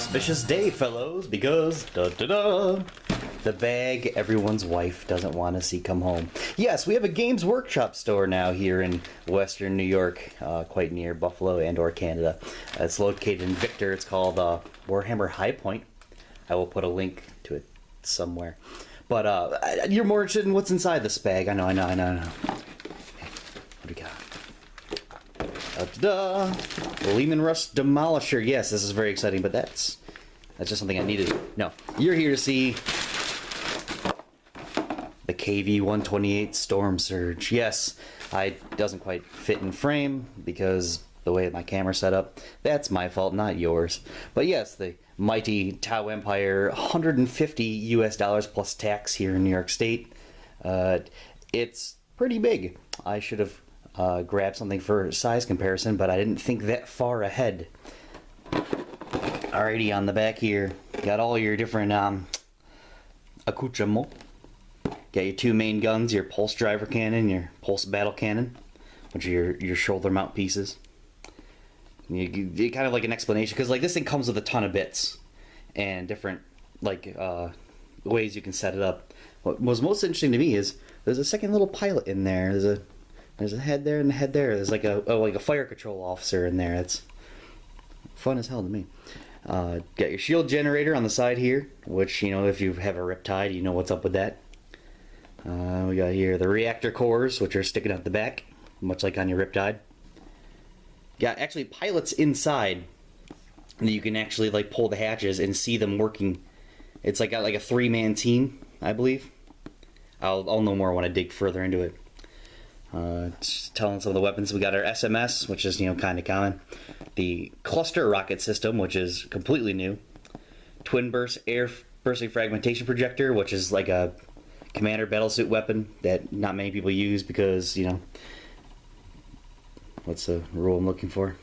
auspicious day, fellows, because the bag everyone's wife doesn't want to see come home. Yes, we have a Games Workshop store now here in Western New York, quite near Buffalo and/or Canada. It's located in Victor. It's called Warhammer High Point. I will put a link to it somewhere. But you're more interested in what's inside this bag. I know. Okay, what do we got? Lehman Russ Demolisher. Yes, this is very exciting, but that's just something I needed. No, you're here to see the KV128 Stormsurge. Yes, it doesn't quite fit in frame because the way my camera's set up. That's my fault, not yours. But yes, the mighty Tau Empire, $150 US plus tax here in New York State. It's pretty big. I should have grabbed something for size comparison, but I didn't think that far ahead. Alrighty, on the back here, got all your different accoutrements. Got your two main guns, your pulse driver cannon, your pulse battle cannon, which are your shoulder mount pieces. You kind of like an explanation, because like this thing comes with a ton of bits and different ways you can set it up. What was most interesting to me is there's a second little pilot in there. There's a head there and a head there. There's like a fire control officer in there. It's fun as hell to me. Got your shield generator on the side here, which, you know, if you have a Riptide, you know what's up with that. We got here the reactor cores, which are sticking out the back, much like on your Riptide. Got actually pilots inside that you can actually like pull the hatches and see them working. It's like got like a 3-man team, I believe. I'll know more when I dig further into it. Just telling some of the weapons. We got our SMS, which is, you know, kind of common. The cluster rocket system, which is completely new. Twin burst air bursting fragmentation projector, which is like a commander battlesuit weapon that not many people use because, you know, what's the rule I'm looking for?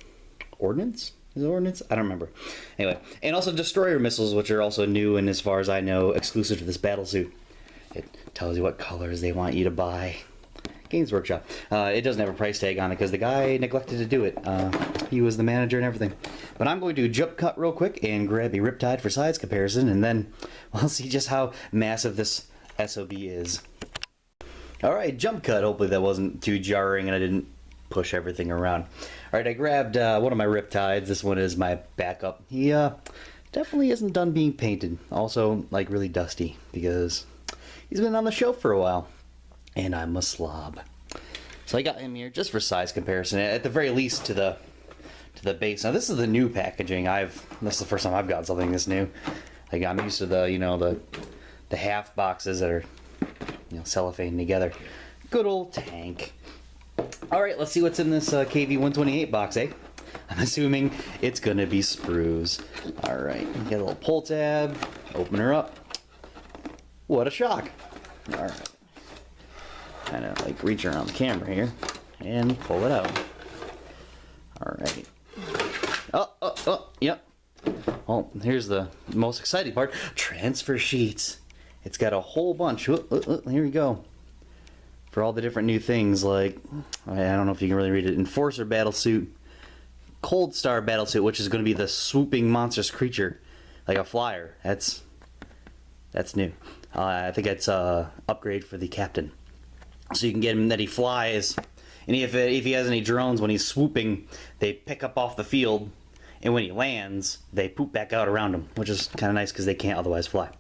Ordnance? Is it ordnance? I don't remember. Anyway, and also destroyer missiles, which are also new and, as far as I know, exclusive to this battlesuit. It tells you what colors they want you to buy. Games Workshop. It doesn't have a price tag on it because the guy neglected to do it. He was the manager and everything. But I'm going to jump cut real quick and grab a Riptide for size comparison, and then we'll see just how massive this SOB is. Alright, jump cut. Hopefully that wasn't too jarring and I didn't push everything around. Alright, I grabbed one of my Riptides. This one is my backup. He definitely isn't done being painted. Also, like, really dusty because he's been on the shelf for a while. And I'm a slob. So I got him here just for size comparison, at the very least to the base. Now this is the new packaging. This is the first time I've got something this new. Like, I'm used to the half boxes that are, you know, cellophane together. Good old tank. All right, let's see what's in this KV128 box, eh? I'm assuming it's gonna be sprues. All right, get a little pull tab. Open her up. What a shock! All right. Kind of like reach around the camera here and pull it out. Alright. Yep. Oh, here's the most exciting part. Transfer sheets. It's got a whole bunch. Here we go. For all the different new things, like, I don't know if you can really read it. Enforcer Battlesuit. Cold Star Battlesuit, which is going to be the swooping monstrous creature. Like a flyer. That's new. I think it's an upgrade for the captain. So you can get him that he flies, and if he has any drones, when he's swooping, they pick up off the field, and when he lands, they poop back out around him, which is kind of nice because they can't otherwise fly.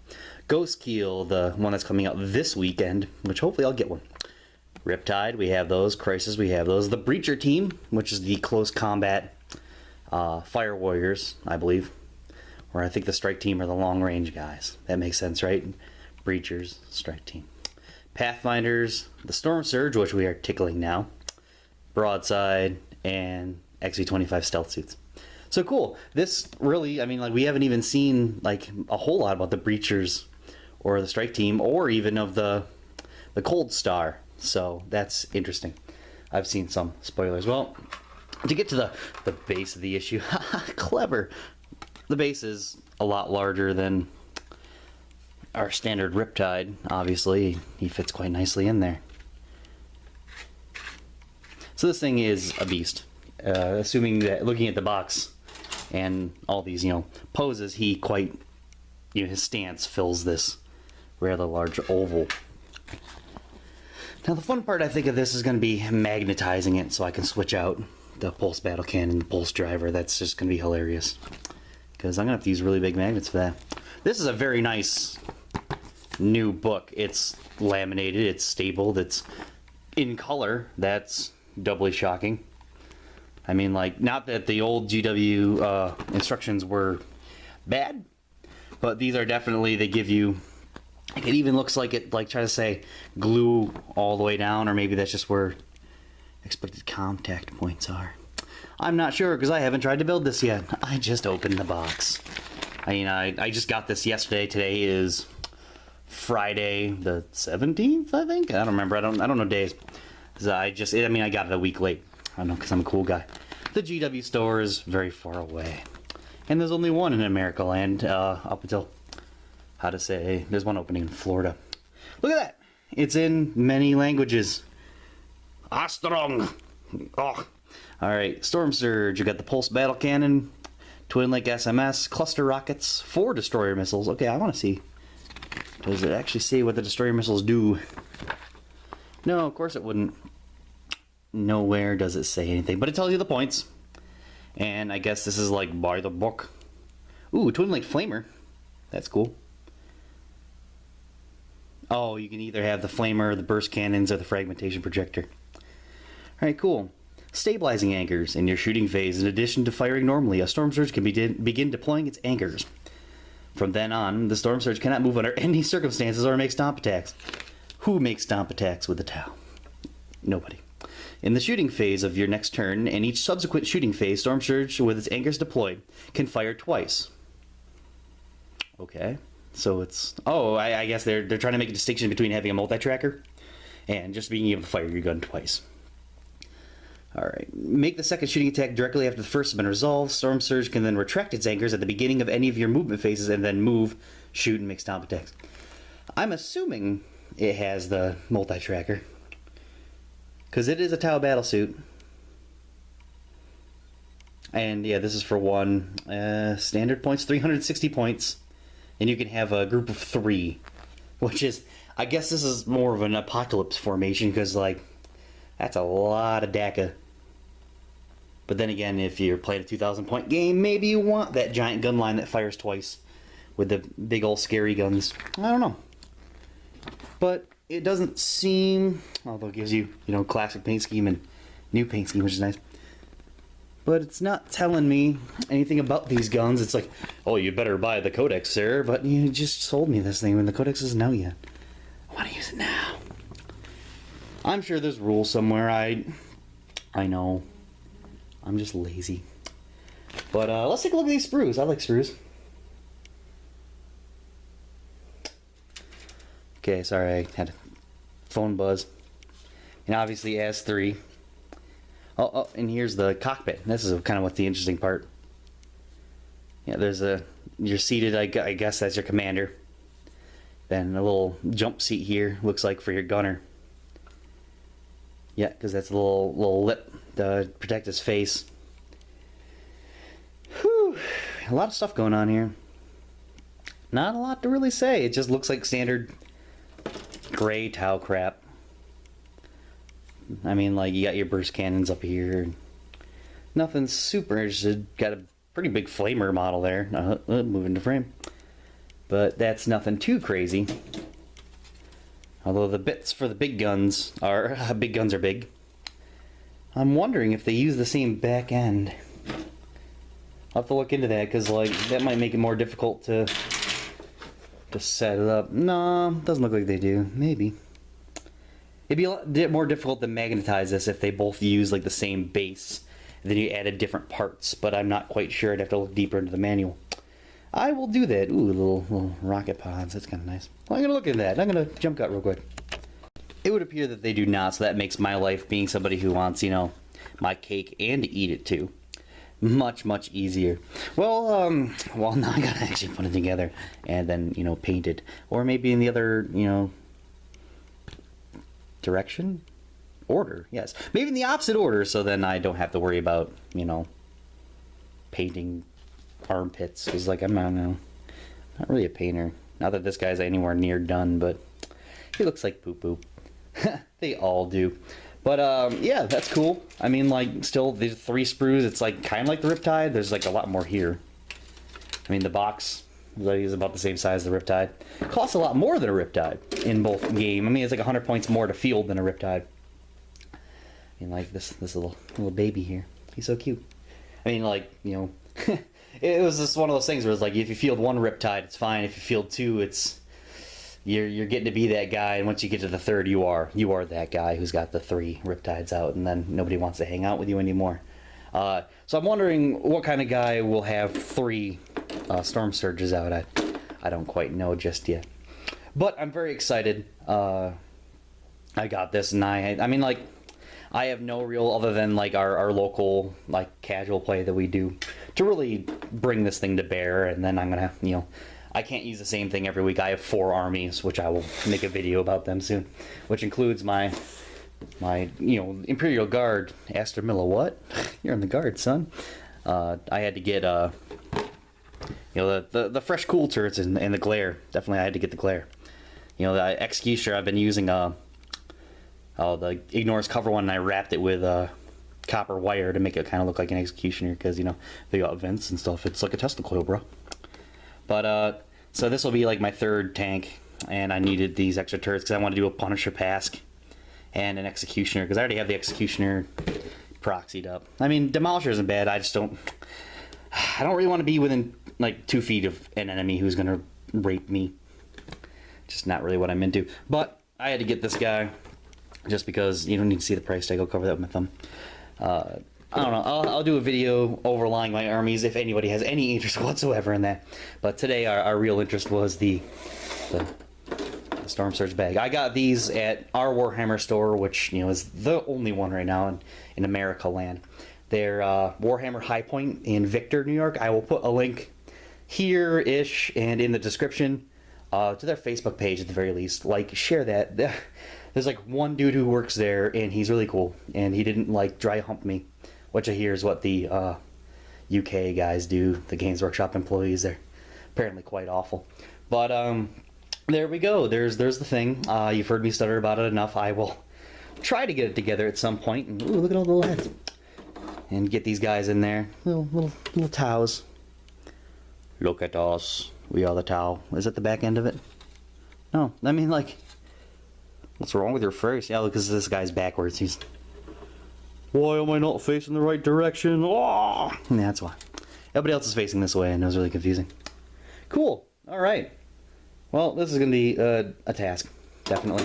Ghost Keel, the one that's coming out this weekend, which hopefully I'll get one. Riptide, we have those. Crisis, we have those. The Breacher team, which is the close combat fire warriors, I believe. Or I think the strike team are the long range guys. That makes sense, right? Breachers, strike team. Pathfinders, the Stormsurge, which we are tickling now, Broadside, and XV-25 stealth suits. So cool. This really, I mean, like, we haven't even seen like a whole lot about the Breachers or the strike team, or even of the Cold Star. So that's interesting. I've seen some spoilers. Well, to get to the base of the issue, clever. The base is a lot larger than our standard Riptide. Obviously, he fits quite nicely in there. So this thing is a beast. Assuming that, looking at the box, And all these, poses, he quite, his stance fills this rather large oval. Now the fun part I think of this is going to be magnetizing it so I can switch out the pulse battle cannon, the pulse driver. That's just going to be hilarious. Because I'm going to have to use really big magnets for that. This is a very nice new book. It's laminated, it's stable, it's in color. That's doubly shocking. I mean, like, not that the old GW instructions were bad, but these are definitely, they give you, it even looks like it, like, try to say glue all the way down, or maybe that's just where expected contact points are. I'm not sure, because I haven't tried to build this yet. I just opened the box. I mean, I just got this yesterday. Today is Friday the 17th, I think? I don't remember. I don't know days. I got it a week late. I don't know, because I'm a cool guy. The GW store is very far away. And there's only one in America land, up until, there's one opening in Florida. Look at that! It's in many languages. Strong. Oh. Alright, Stormsurge. You got the Pulse Battle Cannon, Twin Link SMS, Cluster Rockets, 4 Destroyer Missiles. Okay, I want to see. Does it actually say what the Destroyer Missiles do? No, of course it wouldn't. Nowhere does it say anything, but it tells you the points. And I guess this is like by the book. Ooh, Twin Link Flamer. That's cool. Oh, you can either have the Flamer, the Burst Cannons, or the Fragmentation Projector. Alright, cool. Stabilizing anchors in your shooting phase. In addition to firing normally, a Stormsurge can begin deploying its anchors. From then on, the Stormsurge cannot move under any circumstances or make stomp attacks. Who makes stomp attacks with the Tau? Nobody. In the shooting phase of your next turn, and each subsequent shooting phase, Stormsurge, with its anchors deployed, can fire twice. Okay. So it's... Oh, I guess they're trying to make a distinction between having a multi-tracker and just being able to fire your gun twice. Alright. Make the second shooting attack directly after the first has been resolved. Stormsurge can then retract its anchors at the beginning of any of your movement phases and then move, shoot, and make stomp attacks. I'm assuming it has the multi-tracker, because it is a Tau battlesuit. And yeah, this is for one. Standard points, 360 points. And you can have a group of 3. Which is, I guess this is more of an apocalypse formation, because, like, that's a lot of DACA. But then again, if you're playing a 2,000 point game, maybe you want that giant gun line that fires twice with the big old scary guns. I don't know. But it doesn't seem, although it gives you, classic paint scheme and new paint scheme, which is nice. But it's not telling me anything about these guns. It's like, oh, you better buy the Codex, sir. But you just sold me this thing when the Codex isn't out yet. I want to use it now. I'm sure there's rules somewhere. I know. I'm just lazy. But let's take a look at these sprues. I like sprues. Okay, sorry, I had a phone buzz. And obviously S3. Oh, and here's the cockpit. This is kind of what's the interesting part. Yeah, you're seated, I guess that's your commander. Then a little jump seat here, looks like for your gunner. Yeah, because that's a little lip to protect his face. Whew, a lot of stuff going on here. Not a lot to really say. It just looks like standard gray Tau crap. I mean, like, you got your burst cannons up here. Nothing super. Just got a pretty big flamer model there. Moving to frame. But that's nothing too crazy. Although the bits for the big guns are big. I'm wondering if they use the same back end. I'll have to look into that, because like that might make it more difficult to set it up. No, doesn't look like they do. Maybe. It'd be a lot more difficult to magnetize this if they both use like the same base. And then you added different parts, but I'm not quite sure. I'd have to look deeper into the manual. I will do that. Ooh, little rocket pods. That's kind of nice. Well, I'm going to look at that. I'm going to jump cut real quick. It would appear that they do not, so that makes my life, being somebody who wants, my cake and to eat it too, much, much easier. Well, now I got to actually put it together and then, paint it. Or maybe in the other, direction? Order, yes. Maybe in the opposite order, so then I don't have to worry about, painting armpits. He's like, I don't know, not really a painter. Not that this guy's anywhere near done, but he looks like poop poop. They all do. But yeah, that's cool. I mean, like, still these 3 sprues. It's like kind of like the Riptide. There's like a lot more here. I mean, the box is about the same size as the Riptide. It costs a lot more than a Riptide in both game. I mean, it's like 100 points more to field than a Riptide. I mean, like this little baby here. He's so cute. I mean, like, you know, it was just one of those things where it's like, if you field 1 Riptide, it's fine. If you field 2, it's you're getting to be that guy, and once you get to the 3rd, you are that guy who's got the 3 Riptides out, and then nobody wants to hang out with you anymore. So I'm wondering what kind of guy will have 3 Stormsurges out. I don't quite know just yet, but I'm very excited. I got this, and I mean, like, I have no real, other than like our local like casual play that we do, to really bring this thing to bear. And then I'm gonna, you know, I can't use the same thing every week. I have 4 armies, which I will make a video about them soon, which includes my you know, Imperial Guard. Aster Milla, what? You're in the Guard, son. I had to get you know, the fresh cool turrets and the glare. Definitely, I had to get the glare. You know, the Executioner, I've been using the Ignorance cover one, and I wrapped it with copper wire to make it kind of look like an Executioner, because, you know, they got vents and stuff. It's like a Tesla coil, bro. But so this will be like my 3rd tank, and I needed these extra turrets because I want to do a Punisher Pask and an Executioner, because I already have the Executioner proxied up. I mean, Demolisher isn't bad. I don't really want to be within like 2 feet of an enemy who's gonna rape me. Just not really what I'm into. But I had to get this guy just because you don't need to see the price tag. I'll cover that with my thumb. I don't know. I'll do a video overlying my armies if anybody has any interest whatsoever in that. But today our real interest was the Stormsurge bag. I got these at our Warhammer store, which, you know, is the only one right now in America land. They're Warhammer High Point in Victor, New York. I will put a link here-ish and in the description to their Facebook page at the very least. Like, share that. There's like one dude who works there, and he's really cool, and he didn't like dry hump me, which I hear is what the UK guys do. The Games Workshop employees, they're apparently quite awful. But there we go. There's the thing. You've heard me stutter about it enough. I will try to get it together at some point. And, ooh, look at all the little heads. And get these guys in there. Little Taus. Look at us. We are the Tau. Is it the back end of it? No. I mean, like, what's wrong with your face? Yeah, because this guy's backwards. He's... Why am I not facing the right direction? Oh! Yeah, that's why. Everybody else is facing this way, and it was really confusing. Cool. All right. Well, this is going to be a task, definitely.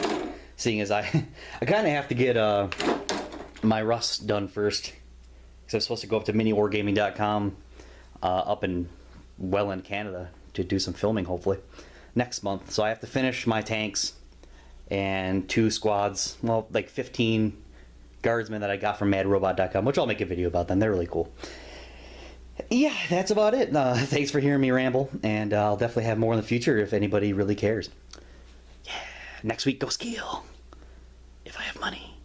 Seeing as I kind of have to get my Rust done first. Because I'm supposed to go up to miniwargaming.com up in Welland, Canada, to do some filming, hopefully, next month. So I have to finish my tanks and 2 squads, well, like 15 guardsmen that I got from madrobot.com, which I'll make a video about them. They're really cool. Yeah, that's about it. Thanks for hearing me ramble, and I'll definitely have more in the future if anybody really cares. Yeah, next week, go skill. If I have money.